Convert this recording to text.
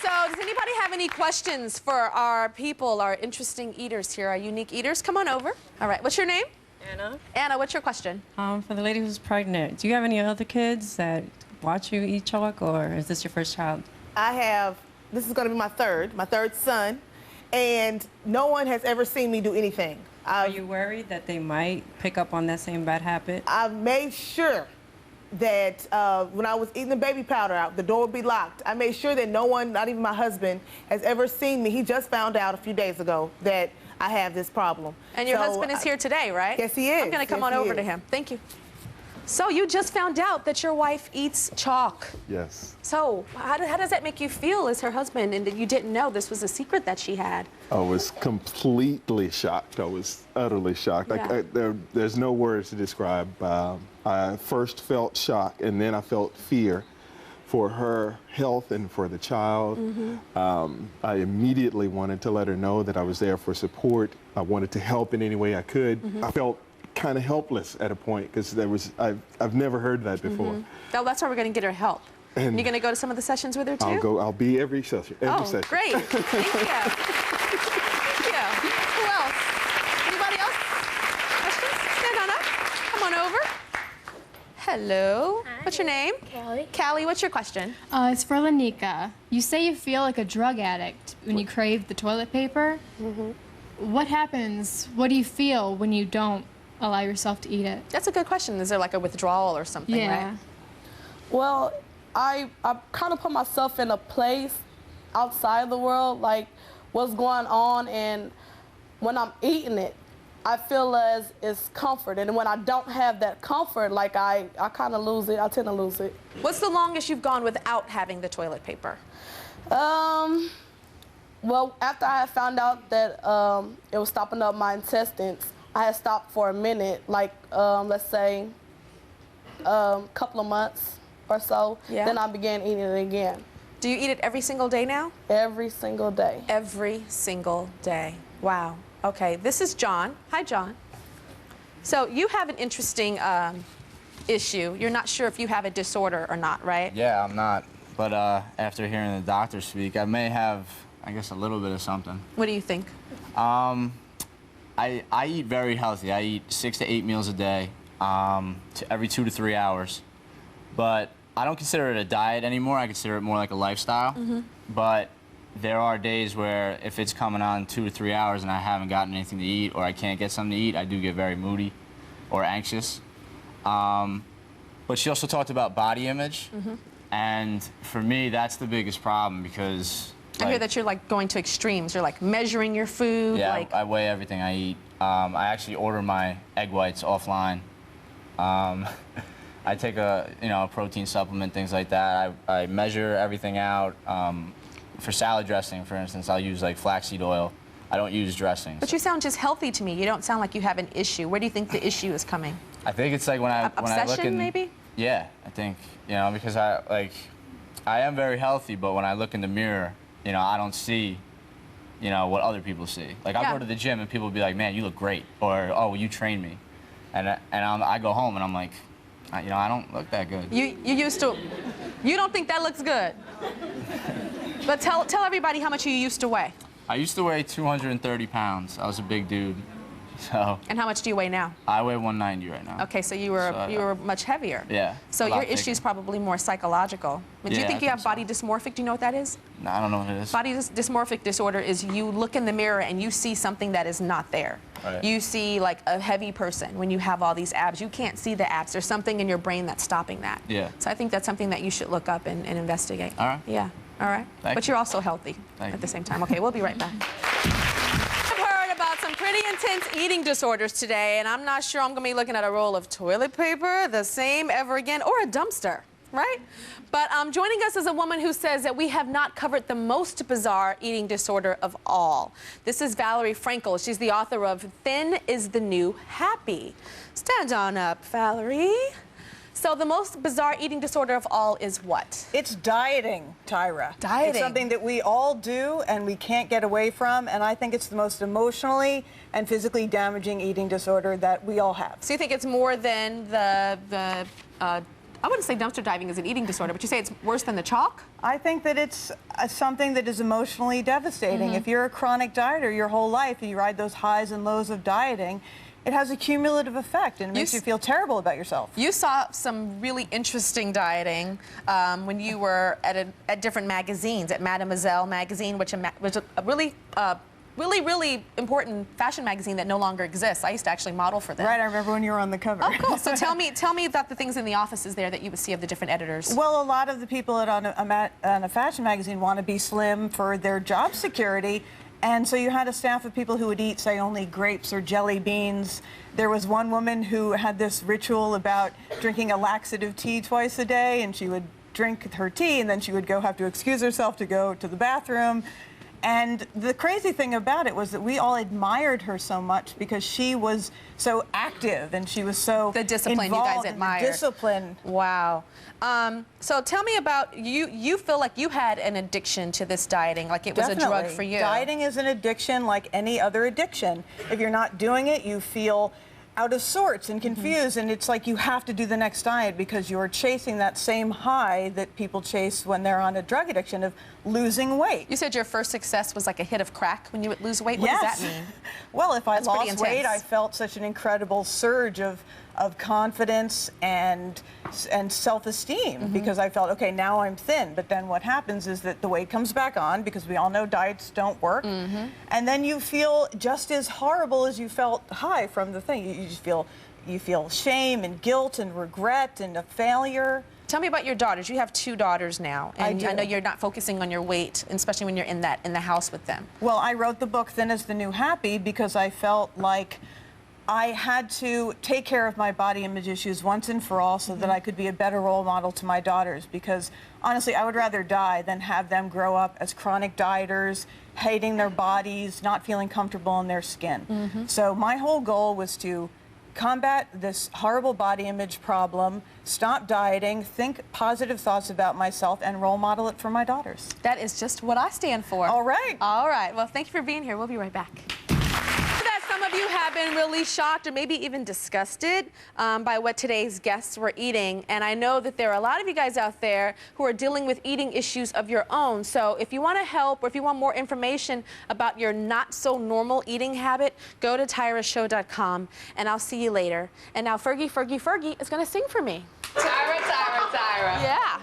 So, does anybody have any questions for our people, our interesting eaters here, our unique eaters? Come on over. All right, what's your name? Anna. Anna, what's your question? For the lady who's pregnant, do you have any other kids that watch you eat chalk, or is this your first child? I have, this is going to be my third son, and no one has ever seen me do anything. Are you worried that they might pick up on that same bad habit? I made sure that when I was eating the baby powder out, the door would be locked. I made sure that no one, not even my husband, has ever seen me. He just found out a few days ago that I have this problem. And your husband is here today, right? Yes, he is. I'm going to come on over to him. Thank you. So you just found out that your wife eats chalk. Yes. So how does that make you feel as her husband, and that you didn't know this was a secret that she had? I was completely shocked. I was utterly shocked. Yeah. There's no words to describe. I first felt shock, and then I felt fear for her health and for the child. Mm-hmm. I immediately wanted to let her know that I was there for support. I wanted to help in any way I could. Mm-hmm. I felt kind of helpless at a point because I've never heard that before. Mm-hmm. Now, that's why we're going to get her help. And you're going to go to some of the sessions with her too? I'll be every session. Oh, great. Thank you. Thank you. Who else? Anybody else? Questions? Stand on up. Come on over. Hello. Hi. What's your name? Callie. Callie, what's your question? It's for Lanika. You say you feel like a drug addict when you crave the toilet paper. What happens? What do you feel when you don't allow yourself to eat it? That's a good question. Is there like a withdrawal or something, Yeah. right? Well, I kind of put myself in a place outside the world, like what's going on, and when I'm eating it, I feel as it's comfort, and when I don't have that comfort, like I kind of lose it. I tend to lose it. What's the longest you've gone without having the toilet paper? Well, after I had found out that it was stopping up my intestines, I had stopped for a minute, like let's say a couple of months or so. Yeah. Then I began eating it again. Do you eat it every single day now? Every single day. Every single day. Wow. Okay, this is John. Hi, John. So you have an interesting issue. You're not sure if you have a disorder or not, right? Yeah, I'm not. But after hearing the doctor speak, I may have, I guess, a little bit of something. What do you think? I eat very healthy. I eat 6 to 8 meals a day, every 2 to 3 hours. But I don't consider it a diet anymore. I consider it more like a lifestyle. But there are days where if it's coming on 2 to 3 hours and I haven't gotten anything to eat, or I can't get something to eat, I do get very moody or anxious. But she also talked about body image. And for me, that's the biggest problem because I hear that you're like going to extremes. You're like measuring your food. Yeah, like... I weigh everything I eat. I actually order my egg whites offline. I take a protein supplement, things like that. I measure everything out. For salad dressing, for instance, I'll use like flaxseed oil. I don't use dressings. But you sound just healthy to me. You don't sound like you have an issue. Where do you think the issue is coming? I think it's like when I look in, maybe? Yeah, I think because I am very healthy, but when I look in the mirror, I don't see what other people see. Like I go to the gym and people will be like, "Man, you look great," or "Oh, well, you trained me," and I go home and I'm like, I don't look that good. You used to. You don't think that looks good. But tell everybody how much you used to weigh. I used to weigh 230 pounds. I was a big dude. So. And how much do you weigh now? I weigh 190 right now. Okay, so you were much heavier. Yeah. So your issue is probably more psychological. Do you think you have body dysmorphic? Do you know what that is? No, I don't know what it is. Body dysmorphic disorder is you look in the mirror and you see something that is not there. Right. You see like a heavy person when you have all these abs. You can't see the abs. There's something in your brain that's stopping that. Yeah. So I think that's something that you should look up and investigate. All right. Yeah. All right. But you're also healthy at the same time. Okay, we'll be right back. I've heard about some pretty intense eating disorders today, and I'm not sure I'm going to be looking at a roll of toilet paper the same ever again, or a dumpster, right? But joining us is a woman who says that we have not covered the most bizarre eating disorder of all. This is Valerie Frankel. She's the author of Thin is the New Happy. Stand on up, Valerie. So the most bizarre eating disorder of all is what? It's dieting, Tyra. Dieting. It's something that we all do and we can't get away from, and I think it's the most emotionally and physically damaging eating disorder that we all have. So you think it's more than the I wouldn't say dumpster diving is an eating disorder, but you say it's worse than the chalk? I think that it's something that is emotionally devastating. If you're a chronic dieter your whole life and you ride those highs and lows of dieting, it has a cumulative effect and it makes you feel terrible about yourself. You saw some really interesting dieting when you were at different magazines, at Mademoiselle magazine, which was a really important fashion magazine that no longer exists. I used to actually model for them. Right, I remember when you were on the cover. Oh, cool. So tell me about the things in the offices there that you would see of the different editors. Well, a lot of the people on a fashion magazine want to be slim for their job security. And so you had a staff of people who would eat, say, only grapes or jelly beans. There was one woman who had this ritual about drinking a laxative tea twice a day, and she would drink her tea, and then she would have to excuse herself to go to the bathroom. And the crazy thing about it was that we all admired her so much because she was so active and she was so the discipline you guys admired. Discipline. Wow. So tell me about you. You feel like you had an addiction to this dieting, like it was a drug for you. Dieting is an addiction like any other addiction. If you're not doing it, you feel out of sorts and confused, and it's like you have to do the next diet because you're chasing that same high that people chase when they're on a drug addiction of losing weight. You said your first success was like a hit of crack when you would lose weight. What does that mean? Well, if I lost weight, I felt such an incredible surge of confidence and self-esteem because I felt, okay, now I'm thin. But then what happens is that the weight comes back on because we all know diets don't work. And then you feel just as horrible as you felt high from the thing. You just feel shame and guilt and regret and a failure. Tell me about your daughters. You have 2 daughters now, and I know you're not focusing on your weight, especially when you're in the house with them. Well, I wrote the book Thin is the New Happy because I felt like I had to take care of my body image issues once and for all so that I could be a better role model to my daughters, because honestly I would rather die than have them grow up as chronic dieters, hating their bodies, not feeling comfortable in their skin. So my whole goal was to combat this horrible body image problem, stop dieting, think positive thoughts about myself, and role model it for my daughters. That is just what I stand for. All right. All right. Well, thank you for being here. We'll be right back. Some of you have been really shocked or maybe even disgusted by what today's guests were eating. And I know that there are a lot of you guys out there who are dealing with eating issues of your own. So if you want to help or if you want more information about your not so normal eating habit, go to tyrashow.com and I'll see you later. And now Fergie is going to sing for me. Tyra. Yeah.